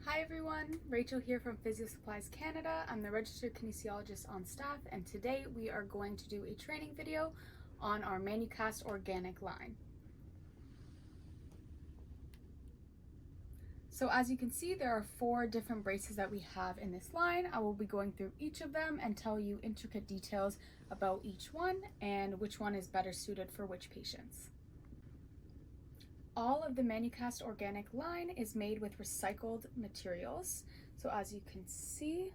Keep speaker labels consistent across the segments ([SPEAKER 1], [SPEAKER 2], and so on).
[SPEAKER 1] Hi everyone, Rachel here from Physio Supplies Canada. I'm the registered kinesiologist on staff, and today we are going to do a training video on our MANU-CAST organic line. So as you can see, there are 4 different braces that we have in this line. I will be going through each of them and tell you intricate details about each one and which one is better suited for which patients. All of the MANU-CAST organic line is made with recycled materials. So as you can see,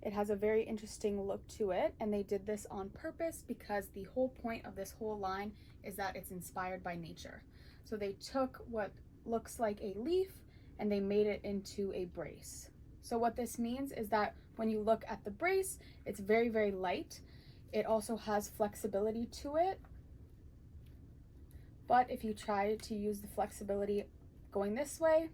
[SPEAKER 1] it has a very interesting look to it, and they did this on purpose because the whole point of this whole line is that it's inspired by nature. So they took what looks like a leaf and they made it into a brace. So what this means is that when you look at the brace, it's very, very light. It also has flexibility to it. But if you try to use the flexibility going this way,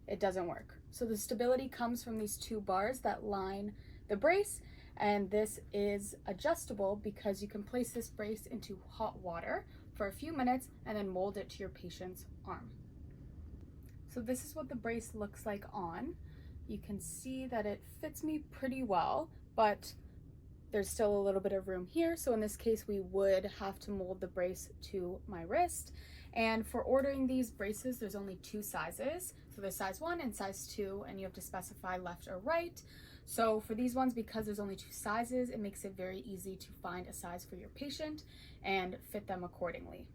[SPEAKER 1] it doesn't work. So the stability comes from these 2 bars that line the brace, and this is adjustable because you can place this brace into hot water for a few minutes and then mold it to your patient's arm. So this is what the brace looks like on. You can see that it fits me pretty well, but there's still a little bit of room here. So in this case, we would have to mold the brace to my wrist. And for ordering these braces, there's only 2 sizes. So there's size 1 and size 2, and you have to specify left or right. So for these ones, because there's only 2 sizes, it makes it very easy to find a size for your patient and fit them accordingly.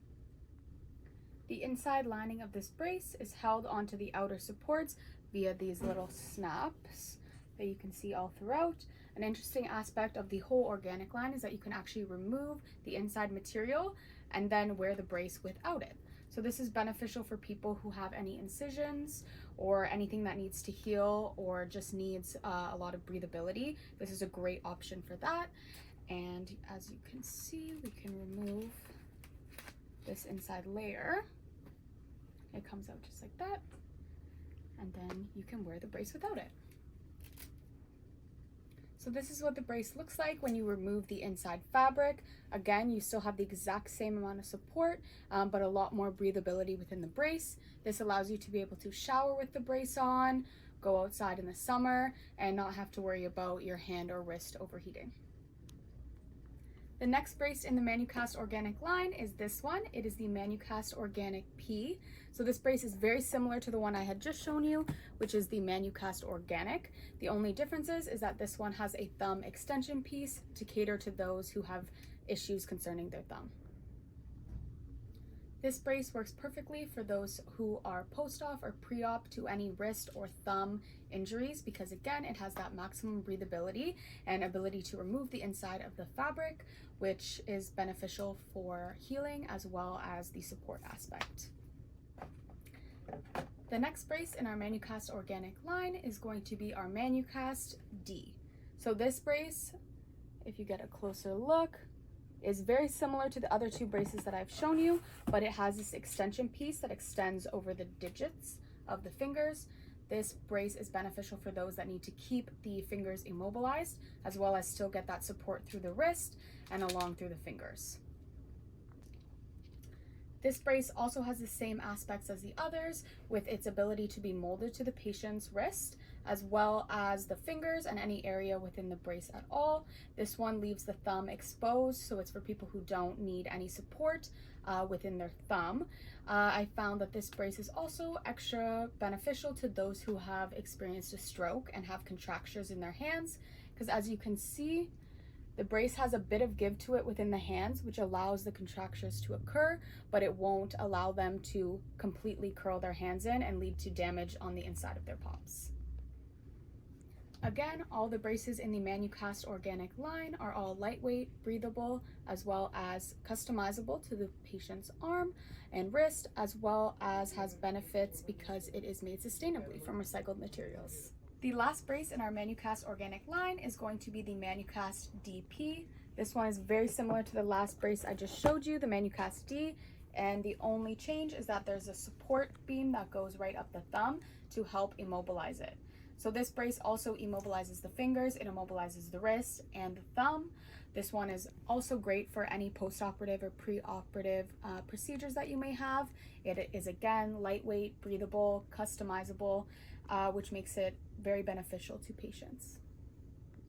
[SPEAKER 1] The inside lining of this brace is held onto the outer supports via these little snaps that you can see all throughout. An interesting aspect of the whole organic line is that you can actually remove the inside material and then wear the brace without it. So this is beneficial for people who have any incisions or anything that needs to heal or just needs a lot of breathability. This is a great option for that. And as you can see, we can remove this inside layer. It comes out just like that, and then you can wear the brace without it. So this is what the brace looks like when you remove the inside fabric. Again, you still have the exact same amount of support, but a lot more breathability within the brace. This allows you to be able to shower with the brace on, go outside in the summer, and not have to worry about your hand or wrist overheating. The next brace in the MANU-CAST organic line is this one. It is the MANU-CAST Organic P. So this brace is very similar to the one I had just shown you, which is the MANU-CAST Organic. The only difference is that this one has a thumb extension piece to cater to those who have issues concerning their thumb. This brace works perfectly for those who are post-op or pre-op to any wrist or thumb injuries because, again, it has that maximum breathability and ability to remove the inside of the fabric, which is beneficial for healing as well as the support aspect. The next brace in our MANU-CAST organic line is going to be our MANU-CAST D. So this brace, if you get a closer look, is very similar to the other 2 braces that I've shown you, but it has this extension piece that extends over the digits of the fingers. This brace is beneficial for those that need to keep the fingers immobilized, as well as still get that support through the wrist and along through the fingers. This brace also has the same aspects as the others, with its ability to be molded to the patient's wrist, as well as the fingers and any area within the brace at all. This one leaves the thumb exposed, so it's for people who don't need any support within their thumb. I found that this brace is also extra beneficial to those who have experienced a stroke and have contractures in their hands, because as you can see, the brace has a bit of give to it within the hands, which allows the contractures to occur, but it won't allow them to completely curl their hands in and lead to damage on the inside of their palms. Again, all the braces in the MANU-CAST organic line are all lightweight, breathable, as well as customizable to the patient's arm and wrist, as well as has benefits because it is made sustainably from recycled materials. The last brace in our MANU-CAST organic line is going to be the MANU-CAST DP. This one is very similar to the last brace I just showed you, the MANU-CAST D, and the only change is that there's a support beam that goes right up the thumb to help immobilize it. So this brace also immobilizes the fingers, it immobilizes the wrist and the thumb. This one is also great for any post-operative or pre-operative procedures that you may have. It is, again, lightweight, breathable, customizable, which makes it very beneficial to patients.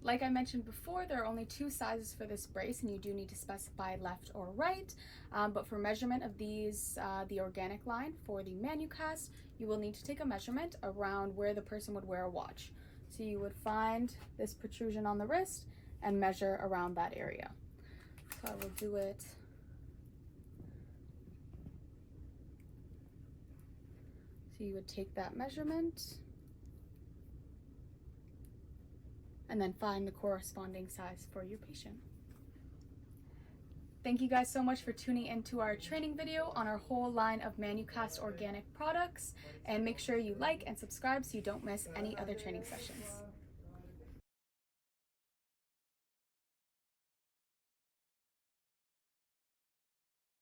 [SPEAKER 1] Like I mentioned before, there are only 2 sizes for this brace, and you do need to specify left or right. But for measurement of these, the organic line for the MANU-CAST, you will need to take a measurement around where the person would wear a watch. So you would find this protrusion on the wrist and measure around that area. So I will do it so you would take that measurement and then find the corresponding size for your patient. Thank you guys so much for tuning into our training video on our whole line of MANU-CAST organic products, and make sure you like and subscribe so you don't miss any other training sessions.